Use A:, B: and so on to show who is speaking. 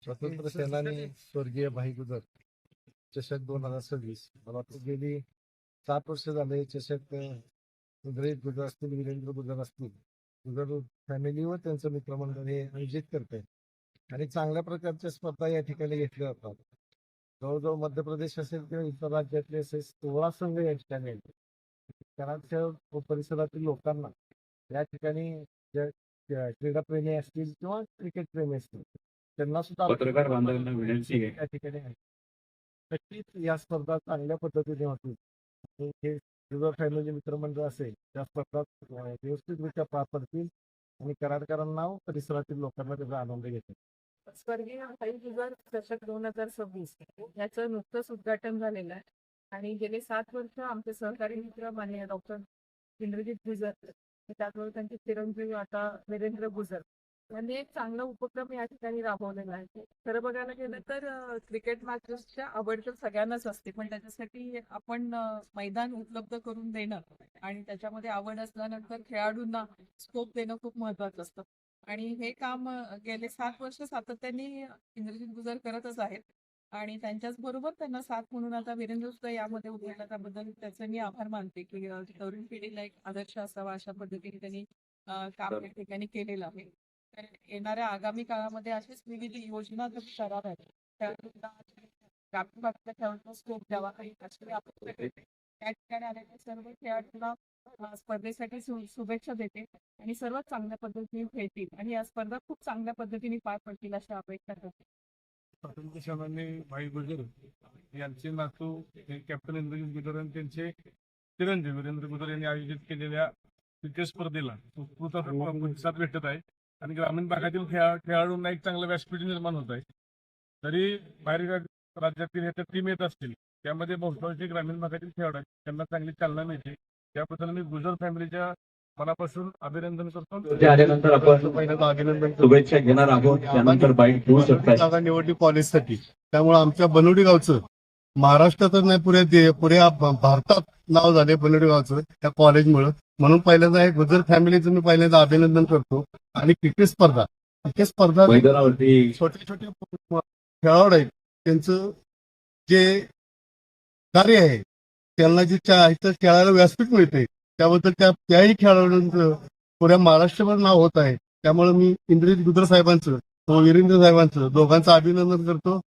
A: स्वतंत्र सेनानी स्वर्गीय भाई गुजर चषक 2026 मला वाटतं गेली 7 वर्ष झाले चषक इंद्रजित गुजर असतील, वीरेंद्र गुजर असतील, गुजर फॅमिली व त्यांचं मित्रमंडळ हे आयोजित करते आणि चांगल्या प्रकारच्या स्पर्धा या ठिकाणी घेतल्या जातात. जवळजवळ मध्य प्रदेश असेल किंवा इतर राज्यातले असे 16 संघ या ठिकाणी आहेत. कराडच्या परिसरातील लोकांना या ठिकाणी क्रीडाप्रेमी असतील किंवा क्रिकेट प्रेमी असतील त्यांना सुद्धा
B: पत्रकार बांधवांना विनंती आहे
A: या ठिकाणी आहे. नक्कीच या स्पर्धा चांगल्या पद्धतीने होतील. हे युवा फॅमिली मित्रमंडळ असेल त्या स्पर्धा व्यवस्थितरित्या पार पडतील आणि कराडकरांना व परिसरातील लोकांना त्याचा आनंद घेतील.
C: स्वर्गीय भाई गुजर चषक 2026 याचं नुकतंच उद्घाटन झालेलं आहे आणि गेले 7 वर्ष आमचे सहकारी मित्र माननीय डॉक्टर इंद्रजित गुजर, त्याचबरोबर त्यांचे चिरंजीव आता वीरेंद्र गुजर यांनी एक चांगला उपक्रम या ठिकाणी राबवलेला आहे. खरं बघायला गेलं तर क्रिकेट मॅचेसच्या आवड तर सगळ्यांनाच असते, पण त्याच्यासाठी आपण मैदान उपलब्ध करून देणं आणि त्याच्यामध्ये आवड असल्यानंतर खेळाडूंना स्कोप देणं खूप महत्वाचं असतं आणि हे काम गेले 7 वर्ष सातत्याने इंद्रजित गुजर करतच आहेत आणि त्यांच्याच बरोबर त्यांना साथ म्हणून आता वीरेंद्र सुद्धा यामध्ये उतरला. त्याबद्दल त्याचे मी आभार मानते की तरुण पिढीला एक आदर्श असावा अशा पद्धतीने त्यांनी काम या ठिकाणी केलेलं आहे. तर येणाऱ्या आगामी काळामध्ये अशीच विविध योजना जर कराव्यात, खेळाडूंना ग्रामीण भागातल्या खेळाडूंना स्कोप द्यावा काही अशी अपेक्षा त्या ठिकाणी आलेल्या सर्व खेळाडूंना स्पर्धेसाठी शुभेच्छा देते आणि सर्वात चांगल्या पद्धतीने खेळतील आणि या स्पर्धा खूप चांगल्या पद्धतीने पार पडतील अशी अपेक्षा करते.
D: स्वतंत्र सेनानी भाई गुजर यांचे नातू कॅप्टन इंद्रजित गुजर आणि त्यांचे चिरंजीव वीरेंद्र गुजर यांनी आयोजित केलेल्या क्रिकेट स्पर्धेला उत्स्फूर्त प्रतिसाद भेटत आहे आणि ग्रामीण भागातील खेळाडूंना एक चांगलं व्यासपीठ निर्माण होत आहे. तरी बाहेर राज्यातील ह्याच्या टीम येत असतील त्यामध्ये बहुतांशी ग्रामीण भागातील खेळाडू आहेत, त्यांना चांगली चालना मिळते. त्याबद्दल मी गुजर फॅमिलीच्या मनापासून अभिनंदन करतो.
B: आल्यानंतर आपण
D: अभिनंदन
B: शुभेच्छा घेणार आहोत. त्यानंतर बाईट घेऊ शकता.
D: जागा निवडली कॉलेजसाठी, त्यामुळे आमच्या बनवडी गावचं महाराष्ट्रातच नाही पुऱ्या भारतात नाव झाले बनवडी गावचं त्या कॉलेजमुळे. म्हणून पहिल्यांदा हे गुजर फॅमिलीचं मी पहिल्यांदा अभिनंदन करतो. आणि क्रिकेट स्पर्धा
B: मैदानावरती
D: छोटे छोटे खेळाडू आहेत त्यांचं जे कार्य आहे त्यांना जे खेळायला व्यासपीठ मिळते त्याबद्दल त्याही खेळाडूंचं पुऱ्या महाराष्ट्रभर नाव होत आहे. त्यामुळे मी इंद्रजित गुजर साहेबांचं व वीरेंद्र साहेबांचं दोघांचं अभिनंदन करतो.